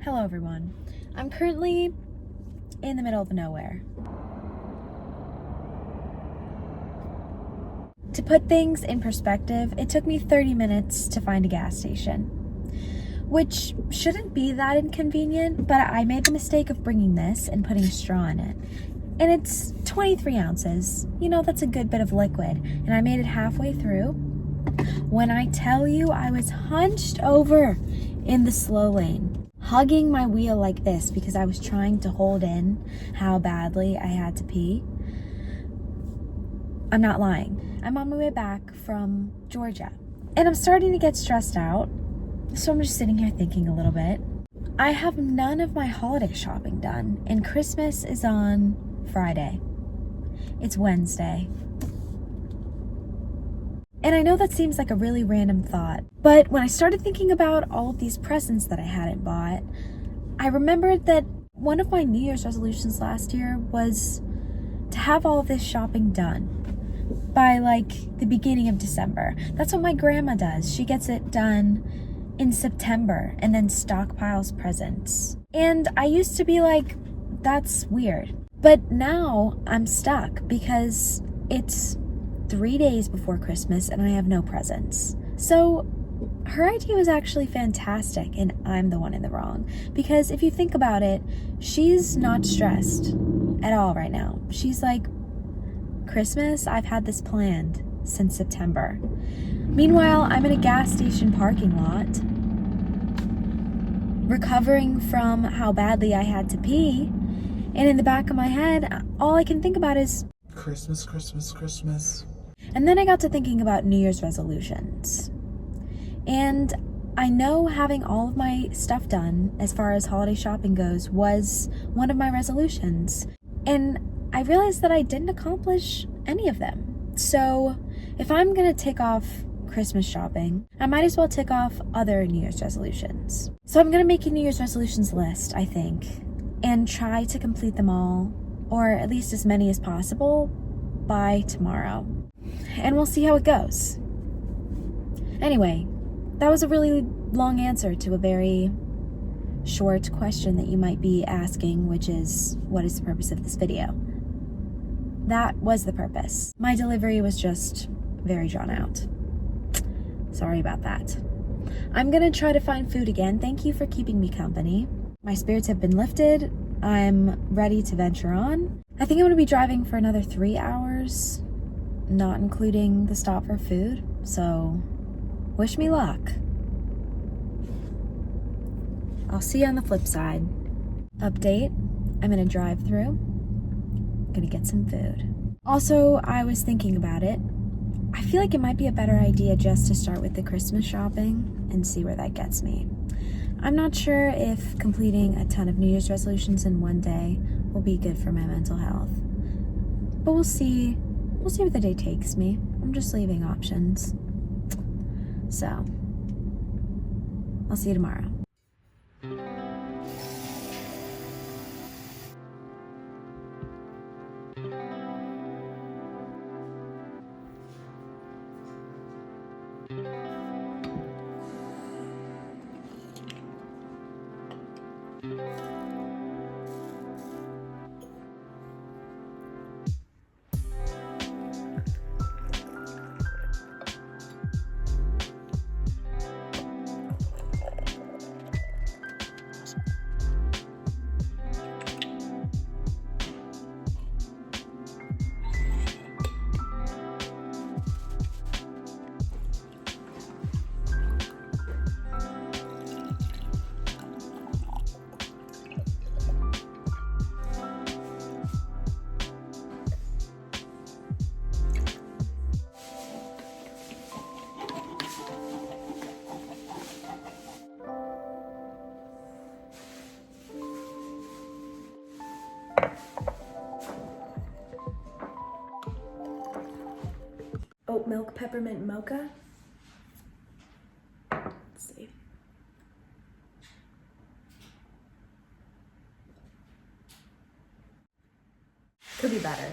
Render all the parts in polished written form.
Hello everyone. I'm currently in the middle of nowhere. To put things in perspective, it took me 30 minutes to find a gas station, which shouldn't be that inconvenient, but I made the mistake of bringing this and putting a straw in it. And it's 23 ounces. You know, that's a good bit of liquid. And I made it halfway through. When I tell you I was hunched over in the slow lane, hugging my wheel like this because I was trying to hold in how badly I had to pee. I'm not lying. I'm on my way back from Georgia and I'm starting to get stressed out. So I'm just sitting here thinking a little bit. I have none of my holiday shopping done and Christmas is on Friday. It's Wednesday. And I know that seems like a really random thought, but when I started thinking about all of these presents that I hadn't bought, I remembered that one of my New Year's resolutions last year was to have all of this shopping done by like the beginning of December. That's what my grandma does. She gets it done in September and then stockpiles presents. And I used to be like, that's weird. But now I'm stuck because it's 3 days before Christmas and I have no presents. So her idea was actually fantastic and I'm the one in the wrong. Because if you think about it, she's not stressed at all right now. She's like, Christmas, I've had this planned since September. Meanwhile, I'm in a gas station parking lot, recovering from how badly I had to pee. And in the back of my head, all I can think about is Christmas, Christmas, Christmas. And then I got to thinking about New Year's resolutions. And I know having all of my stuff done as far as holiday shopping goes was one of my resolutions. And I realized that I didn't accomplish any of them. So if I'm gonna tick off Christmas shopping, I might as well tick off other New Year's resolutions. So I'm gonna make a New Year's resolutions list, I think, and try to complete them all, or at least as many as possible, by tomorrow. And we'll see how it goes. Anyway, that was a really long answer to a very short question that you might be asking, which is, what is the purpose of this video? That was the purpose. My delivery was just very drawn out. Sorry about that. I'm gonna try to find food again. Thank you for keeping me company. My spirits have been lifted. I'm ready to venture on. I think I'm gonna be driving for another 3 hours, not including the stop for food. So wish me luck. I'll see you on the flip side. Update, I'm in a drive-through. Gonna get some food. Also, I was thinking about it. I feel like it might be a better idea just to start with the Christmas shopping and see where that gets me. I'm not sure if completing a ton of New Year's resolutions in one day will be good for my mental health. But we'll see. We'll see where the day takes me. I'm just leaving options. So, I'll see you tomorrow. Oat milk peppermint mocha. Let's see. Could be better.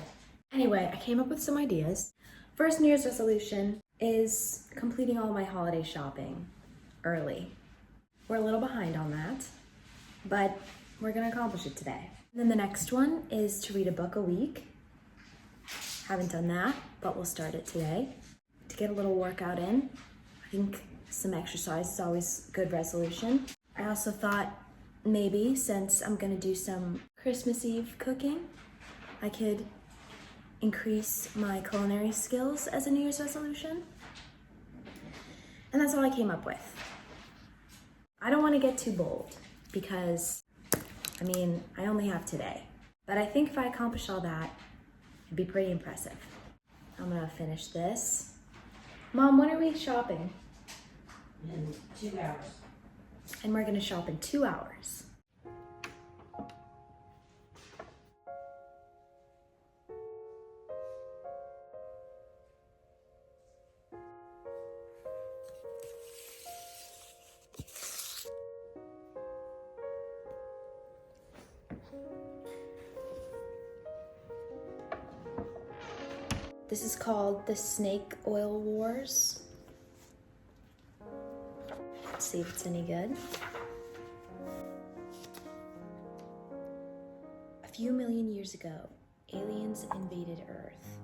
Anyway, I came up with some ideas. First New Year's resolution is completing all my holiday shopping early. We're a little behind on that. but we're gonna accomplish it today. Then the next one is to read a book a week. Haven't done that, but we'll start it today. To get a little workout in. I think some exercise is always a good resolution. I also thought maybe since I'm gonna do some Christmas Eve cooking, I could increase my culinary skills as a New Year's resolution. And that's all I came up with. I don't want to get too bold because, I only have today. But I think if I accomplish all that, it'd be pretty impressive. I'm gonna finish this. Mom, when are we shopping? In 2 hours. And we're gonna shop in 2 hours. This is called the Snake Oil Wars. Let's see if it's any good. A few million years ago, aliens invaded Earth.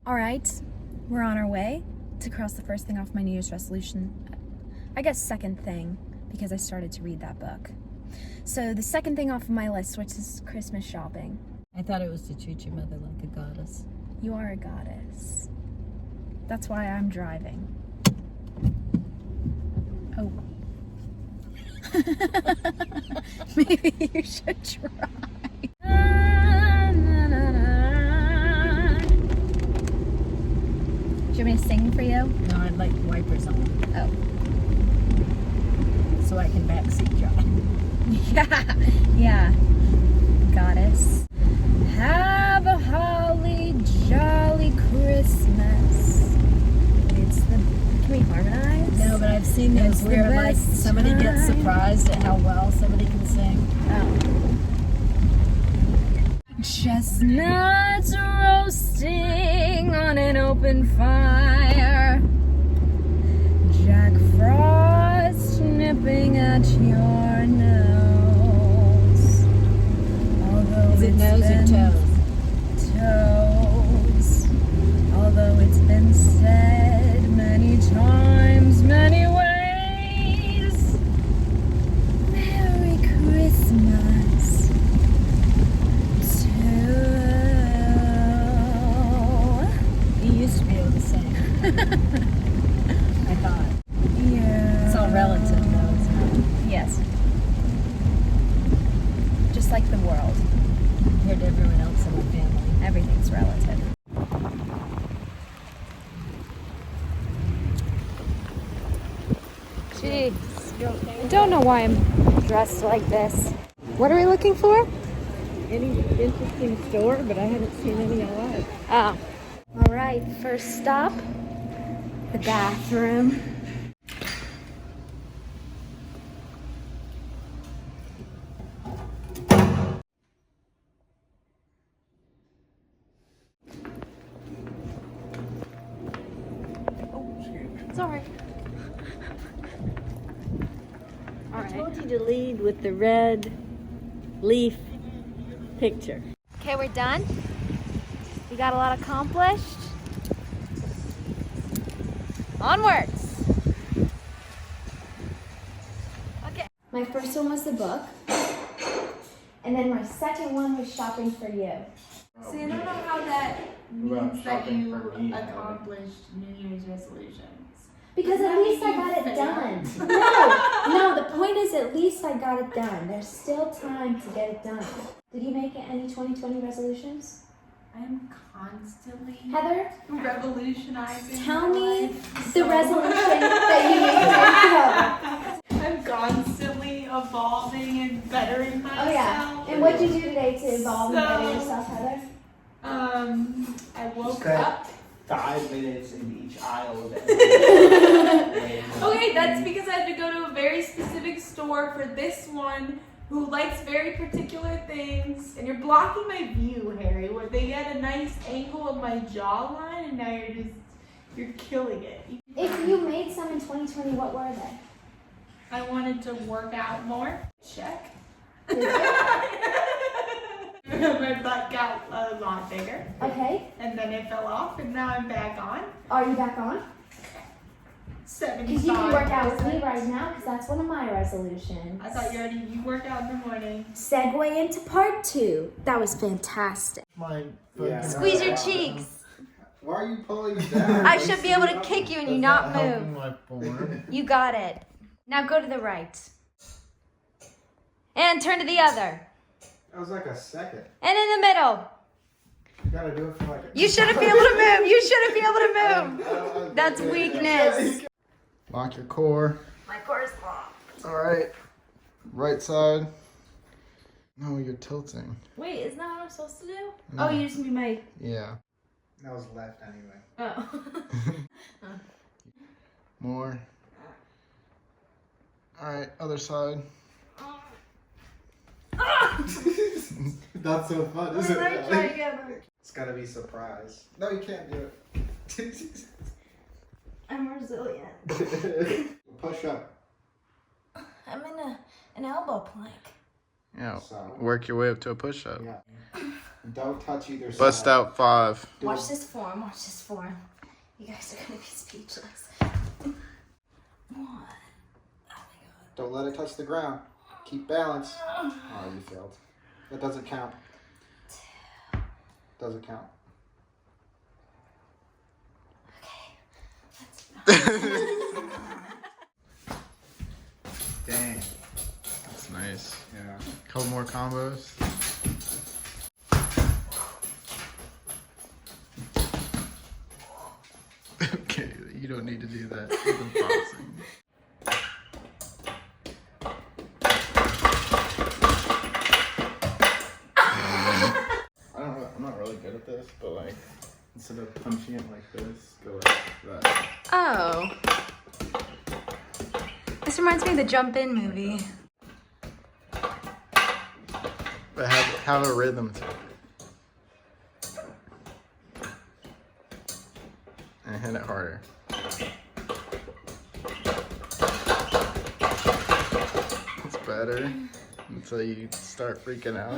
All right, we're on our way to cross the first thing off my New Year's resolution. I guess second thing, because I started to read that book. So the second thing off of my list, which is Christmas shopping. I thought it was to treat your mother like a goddess. You are a goddess. That's why I'm driving. Oh. Maybe you should try. Do you want me to sing for you? No, I'd like wipers on, Oh. so I can backseat drive. Yeah. Goddess. Have a holly jolly Christmas. It's the... Can we harmonize? No, but I've seen those It's the where like best somebody gets time. surprised at how well somebody can sing. Oh. Chestnuts roasting on an open fire. Jack Frost nipping at your nose. Although Is it it's nose or been toes? toes. Although it's been said many times, many ways. Merry Christmas to You used to be able to sing. I thought. yeah. It's all relative though, isn't it? Yes. Just like the world, Compared to everyone else in the family. everything's relative. Jeez. I don't know why I'm dressed like this. What are we looking for? Any interesting store, but I haven't seen any I like. Oh. All right, first stop, the bathroom. Sorry. All I right. told you to lead with the red leaf picture. Okay, we're done. We got a lot accomplished. Onwards. Okay. My first one was the book. And then my second one was shopping for you. So I don't know how that Well, means that shopping you for me, accomplished New Year's resolutions. Because at least I got it done. No, the point is at least I got it done. There's still time to get it done. Did you make any 2020 resolutions? I'm constantly Heather, revolutionizing. tell my me life. the resolution that you made for yourself. I'm constantly evolving and bettering myself. Oh yeah. And what'd you do today to evolve and better yourself, Heather? I woke Okay. up. 5 minutes in each aisle of that. Okay, that's because I had to go to a very specific store for this one who likes very particular things. And you're blocking my view, Harry, where they get a nice angle of my jawline and now you're killing it. If you made some in 2020. What were they? I wanted to work out more. Check. Did you? My butt got a lot bigger. Okay. And then it fell off, and now I'm back on. Are you back on? 75. Because you can work out with me right now, because that's one of my resolutions. I thought you work out in the morning. Segue into part 2. That was fantastic. Squeeze your cheeks. Why are you pulling me down? I should be able to kick you and you not move. You got it. Now go to the right. And turn to the other. That was like a second. And in the middle. You gotta do it for like a... You shouldn't be able to move. You shouldn't be able to move. That's weakness. Lock your core. My core is locked. All right. Right side. No, you're tilting. Wait, isn't that what I'm supposed to do? No. Oh, you just need my... Yeah. That was left anyway. Oh. More. All right, other side. Not so fun, is it? Try again. It's gotta be surprise. No, you can't do it. I'm resilient. Push up. I'm in an elbow plank. Yeah. So, Work your way up to a push-up. yeah. Don't touch either side. Bust out 5. Do Watch it. this form. Watch this form. You guys are gonna be speechless. 1. Oh my god. Don't let it touch the ground. Keep balance. Oh, you failed. That doesn't count. Doesn't count. Dang. That's nice. Yeah. Couple more combos. Okay, you don't need to do that. You've been pausing. I'm not really good at this, but like, instead of punching it like this, go like that. Oh. This reminds me of the Jump In movie. But have a rhythm to it. And hit it harder. It's better until you start freaking out.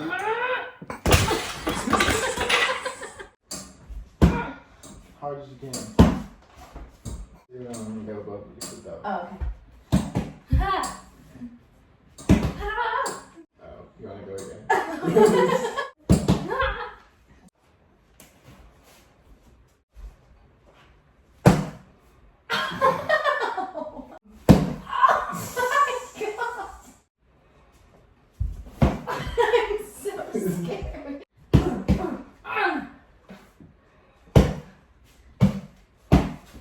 Hard as you can. You're gonna go above you. Sit down. Oh, okay. Oh, you wanna go again? I'm so scared.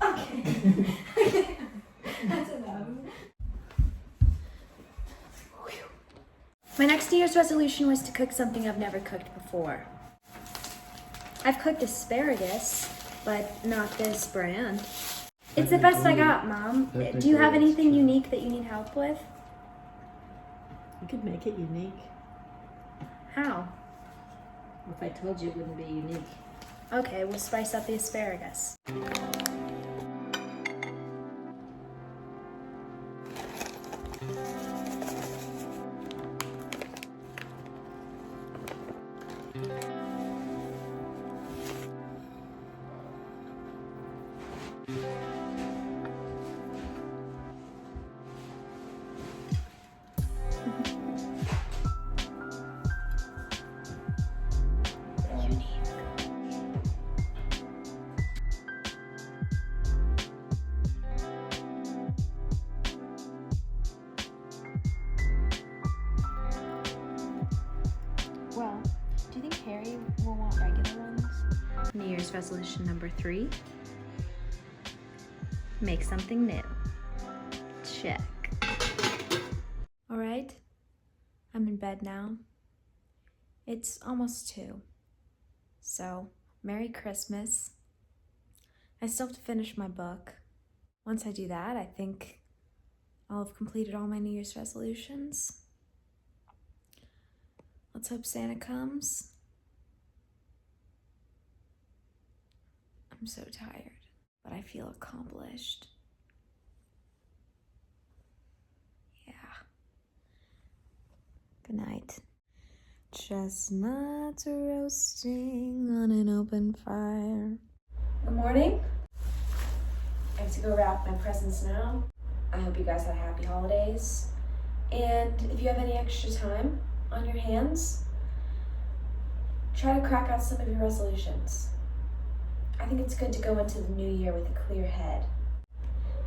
Okay. That's enough. My next New Year's resolution was to cook something I've never cooked before. I've cooked asparagus, but not this brand. It's the best I got, Mom. Do you have anything unique that you need help with? You could make it unique. How? If I told you, it wouldn't be unique. Okay, we'll spice up the asparagus. Well, do you think Harry will want regular ones? New Year's resolution number 3. Make something new. Check. All right, I'm in bed now. It's almost 2. So, Merry Christmas. I still have to finish my book. Once I do that, I think I'll have completed all my New Year's resolutions. Let's hope Santa comes. I'm so tired, but I feel accomplished. Good night. Chestnuts roasting on an open fire. Good morning. I have to go wrap my presents now. I hope you guys had happy holidays. And if you have any extra time on your hands, try to crack out some of your resolutions. I think it's good to go into the new year with a clear head.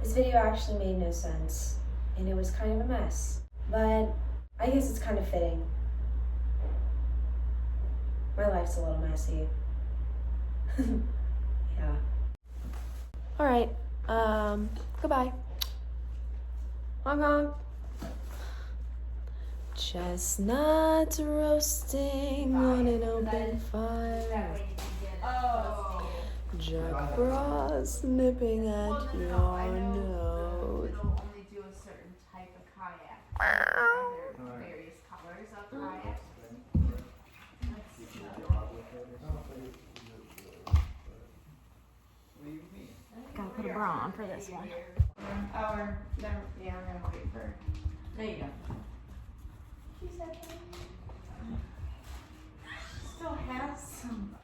This video actually made no sense, and it was kind of a mess, but I guess it's kind of fitting. My life's a little messy. Yeah. All right, goodbye. Hong Kong. Chestnuts roasting on an open fire. Jack Frost nipping at your nose. It'll only do a certain type of kayak. There are various colors of kayaks. Gotta put a bra on for this one. Oh, we're gonna wait for. There you go. She said, still has some